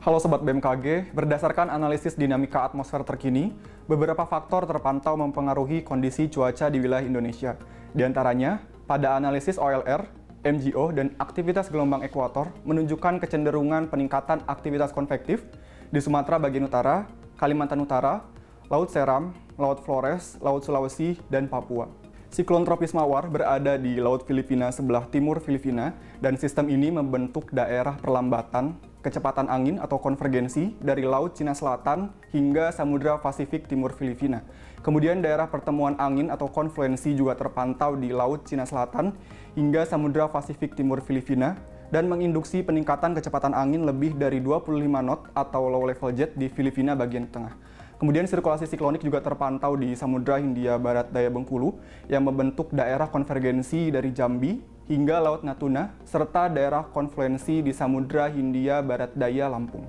Halo Sobat BMKG, berdasarkan analisis dinamika atmosfer terkini, beberapa faktor terpantau mempengaruhi kondisi cuaca di wilayah Indonesia. Di antaranya, pada analisis OLR, MGO, dan aktivitas gelombang ekuator menunjukkan kecenderungan peningkatan aktivitas konvektif di Sumatera bagian utara, Kalimantan Utara, Laut Seram, Laut Flores, Laut Sulawesi, dan Papua. Siklon tropis Mawar berada di Laut Filipina sebelah timur Filipina, dan sistem ini membentuk daerah perlambatan kecepatan angin atau konvergensi dari Laut Cina Selatan hingga Samudra Pasifik Timur Filipina. Kemudian daerah pertemuan angin atau konfluensi juga terpantau di Laut Cina Selatan hingga Samudra Pasifik Timur Filipina dan menginduksi peningkatan kecepatan angin lebih dari 25 knot atau low level jet di Filipina bagian tengah. Kemudian sirkulasi siklonik juga terpantau di Samudra Hindia Barat Daya Bengkulu yang membentuk daerah konvergensi dari Jambi hingga Laut Natuna, serta daerah konfluensi di Samudra Hindia Barat Daya Lampung.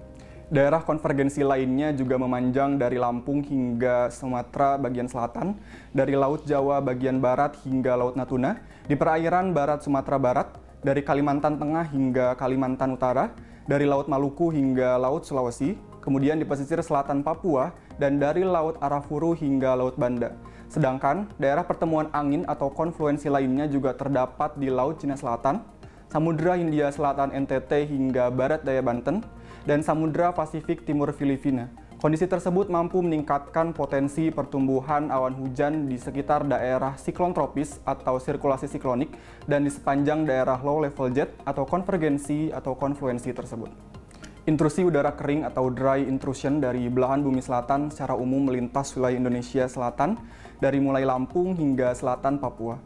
Daerah konvergensi lainnya juga memanjang dari Lampung hingga Sumatera bagian selatan, dari Laut Jawa bagian barat hingga Laut Natuna, di perairan barat Sumatera Barat, dari Kalimantan Tengah hingga Kalimantan Utara, dari Laut Maluku hingga Laut Sulawesi, kemudian di pesisir selatan Papua, dan dari Laut Arafuru hingga Laut Banda. Sedangkan daerah pertemuan angin atau konfluensi lainnya juga terdapat di Laut Cina Selatan, Samudra Hindia Selatan NTT hingga Barat Daya Banten, dan Samudra Pasifik Timur Filipina. Kondisi tersebut mampu meningkatkan potensi pertumbuhan awan hujan di sekitar daerah siklon tropis atau sirkulasi siklonik dan di sepanjang daerah low level jet atau konvergensi atau konfluensi tersebut. Intrusi udara kering atau dry intrusion dari belahan bumi selatan secara umum melintas wilayah Indonesia Selatan dari mulai Lampung hingga selatan Papua.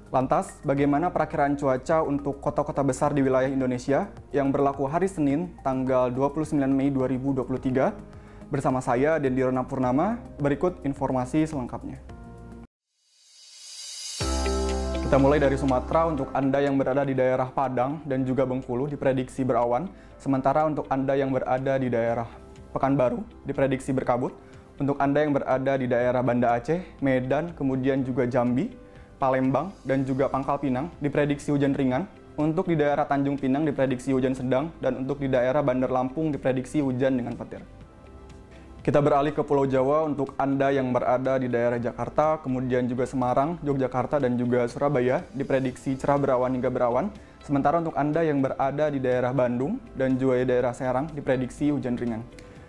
Lantas, bagaimana perakiraan cuaca untuk kota-kota besar di wilayah Indonesia yang berlaku hari Senin, tanggal 29 Mei 2023? Bersama saya, Dendi Rona Purnama, berikut informasi selengkapnya. Kita mulai dari Sumatera. Untuk Anda yang berada di daerah Padang dan juga Bengkulu diprediksi berawan, sementara untuk Anda yang berada di daerah Pekanbaru diprediksi berkabut. Untuk Anda yang berada di daerah Banda Aceh, Medan, kemudian juga Jambi, Palembang, dan juga Pangkal Pinang diprediksi hujan ringan. Untuk di daerah Tanjung Pinang diprediksi hujan sedang, dan untuk di daerah Bandar Lampung diprediksi hujan dengan petir. Kita beralih ke Pulau Jawa. Untuk Anda yang berada di daerah Jakarta, kemudian juga Semarang, Yogyakarta, dan juga Surabaya diprediksi cerah berawan hingga berawan. Sementara untuk Anda yang berada di daerah Bandung dan juga di daerah Serang diprediksi hujan ringan.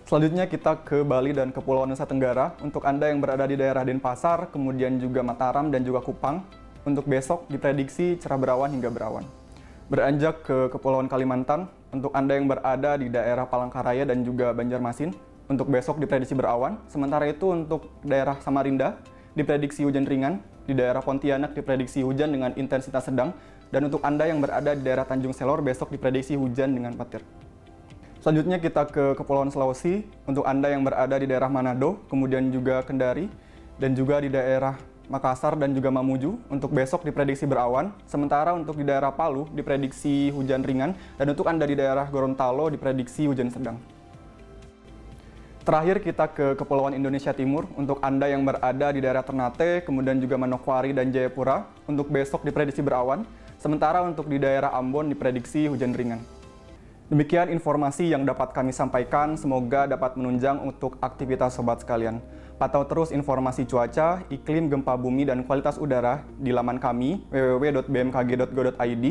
Selanjutnya kita ke Bali dan Kepulauan Nusa Tenggara. Untuk Anda yang berada di daerah Denpasar, kemudian juga Mataram dan juga Kupang, untuk besok diprediksi cerah berawan hingga berawan. Beranjak ke Kepulauan Kalimantan, untuk Anda yang berada di daerah Palangkaraya dan juga Banjarmasin, untuk besok diprediksi berawan. Sementara itu untuk daerah Samarinda diprediksi hujan ringan, di daerah Pontianak diprediksi hujan dengan intensitas sedang, dan untuk Anda yang berada di daerah Tanjung Selor besok diprediksi hujan dengan petir. Selanjutnya kita ke Kepulauan Sulawesi. Untuk Anda yang berada di daerah Manado, kemudian juga Kendari, dan juga di daerah Makassar dan juga Mamuju, untuk besok diprediksi berawan. Sementara untuk di daerah Palu diprediksi hujan ringan, dan untuk Anda di daerah Gorontalo diprediksi hujan sedang. Terakhir kita ke Kepulauan Indonesia Timur. Untuk Anda yang berada di daerah Ternate, kemudian juga Manokwari dan Jayapura, untuk besok diprediksi berawan. Sementara untuk di daerah Ambon diprediksi hujan ringan. Demikian informasi yang dapat kami sampaikan, semoga dapat menunjang untuk aktivitas sobat sekalian. Pantau terus informasi cuaca, iklim, gempa bumi, dan kualitas udara di laman kami www.bmkg.go.id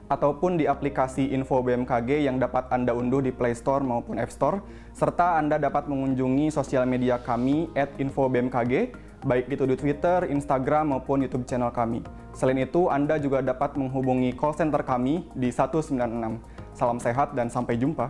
ataupun di aplikasi Info BMKG yang dapat Anda unduh di Play Store maupun App Store, serta Anda dapat mengunjungi sosial media kami @infobmkg, baik itu di Twitter, Instagram, maupun YouTube channel kami. Selain itu, Anda juga dapat menghubungi call center kami di 196. Salam sehat dan sampai jumpa.